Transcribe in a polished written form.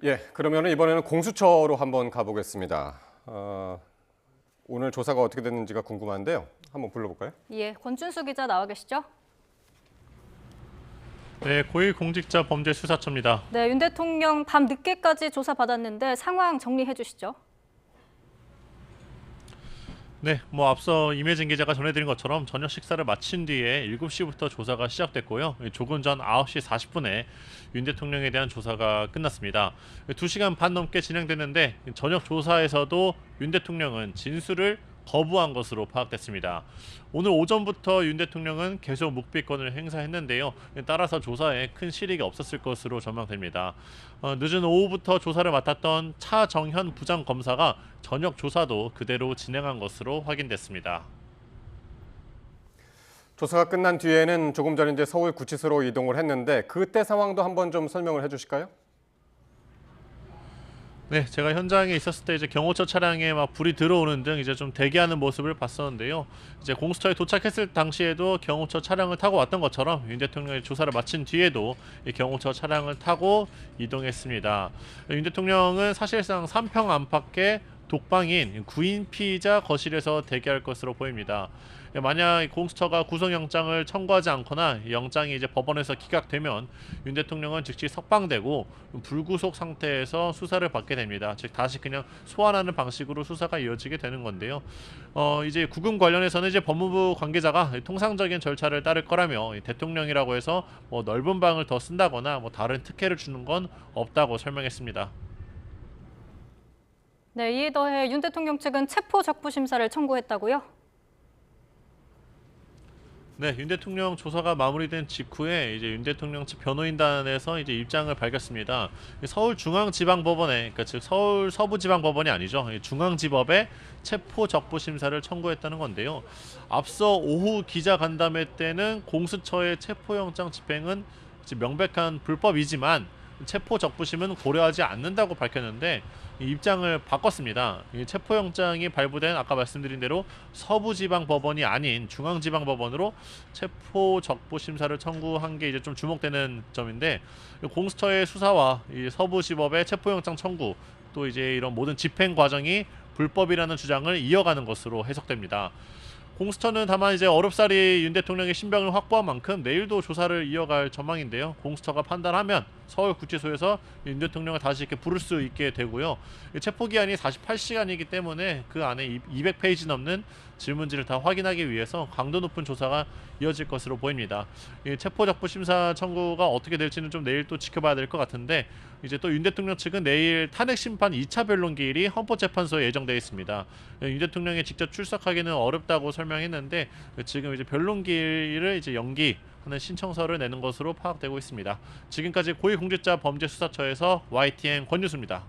예, 그러면 이번에는 공수처로 한번 가보겠습니다. 오늘 조사가 어떻게 됐는지가 궁금한데요. 한번 불러볼까요? 예, 권준수 기자 나와 계시죠? 네, 고위공직자범죄수사처입니다. 네, 윤 대통령 밤 늦게까지 조사 받았는데 상황 정리해 주시죠. 네, 앞서 임혜진 기자가 전해드린 것처럼 저녁 식사를 마친 뒤에 7시부터 조사가 시작됐고요. 조금 전 9시 40분에 윤 대통령에 대한 조사가 끝났습니다. 2시간 반 넘게 진행됐는데 저녁 조사에서도 윤 대통령은 진술을 거부한 것으로 파악됐습니다. 오늘 오전부터 윤 대통령은 계속 묵비권을 행사했는데요. 따라서 조사에 큰 실익이 없었을 것으로 전망됩니다. 늦은 오후부터 조사를 맡았던 차정현 부장검사가 저녁 조사도 그대로 진행한 것으로 확인됐습니다. 조사가 끝난 뒤에는 조금 전 이제 서울 구치소로 이동을 했는데 그때 상황도 한번 좀 설명을 해주실까요? 네, 제가 현장에 있었을 때 이제 경호처 차량에 불이 들어오는 등 이제 좀 대기하는 모습을 봤었는데요. 이제 공수처에 도착했을 당시에도 경호처 차량을 타고 왔던 것처럼 윤 대통령이 조사를 마친 뒤에도 이 경호처 차량을 타고 이동했습니다. 윤 대통령은 사실상 3평 안팎의 독방인 구인 피의자 거실에서 대기할 것으로 보입니다. 만약 공수처가 구속영장을 청구하지 않거나 영장이 이제 법원에서 기각되면 윤 대통령은 즉시 석방되고 불구속 상태에서 수사를 받게 됩니다. 즉 다시 그냥 소환하는 방식으로 수사가 이어지게 되는 건데요. 이제 구금 관련해서는 이제 법무부 관계자가 통상적인 절차를 따를 거라며 대통령이라고 해서 넓은 방을 더 쓴다거나 다른 특혜를 주는 건 없다고 설명했습니다. 네, 이에 더해 윤 대통령 측은 체포 적부 심사를 청구했다고요? 네, 윤 대통령 조사가 마무리된 직후에 이제 윤 대통령 측 변호인단에서 이제 입장을 밝혔습니다. 서울중앙지방법원에, 그러니까 즉 서울 서부지방법원이 아니죠. 중앙지법에 체포 적부 심사를 청구했다는 건데요. 앞서 오후 기자간담회 때는 공수처의 체포영장 집행은 명백한 불법이지만 체포 적부심은 고려하지 않는다고 밝혔는데 이 입장을 바꿨습니다. 이 체포영장이 발부된 아까 말씀드린 대로 서부지방법원이 아닌 중앙지방법원으로 체포 적부 심사를 청구한 게 이제 좀 주목되는 점인데 공수처의 수사와 이 서부지법의 체포영장 청구 또 이제 이런 모든 집행 과정이 불법이라는 주장을 이어가는 것으로 해석됩니다. 공수처는 다만 이제 어렵사리 윤 대통령의 신병을 확보한 만큼 내일도 조사를 이어갈 전망인데요. 공수처가 판단하면 서울구치소에서 윤 대통령을 다시 이렇게 부를 수 있게 되고요. 체포기한이 48시간이기 때문에 그 안에 200페이지 넘는 질문지를 다 확인하기 위해서 강도 높은 조사가 이어질 것으로 보입니다. 체포적부 심사 청구가 어떻게 될지는 좀 내일 또 지켜봐야 될 것 같은데 이제 또 윤 대통령 측은 내일 탄핵심판 2차 변론기일이 헌법재판소에 예정되어 있습니다. 윤 대통령이 직접 출석하기는 어렵다고 설명했는데 지금 이제 변론기일을 이제 연기하는 신청서를 내는 것으로 파악되고 있습니다. 지금까지 고위공직자범죄수사처에서 YTN 권유수입니다.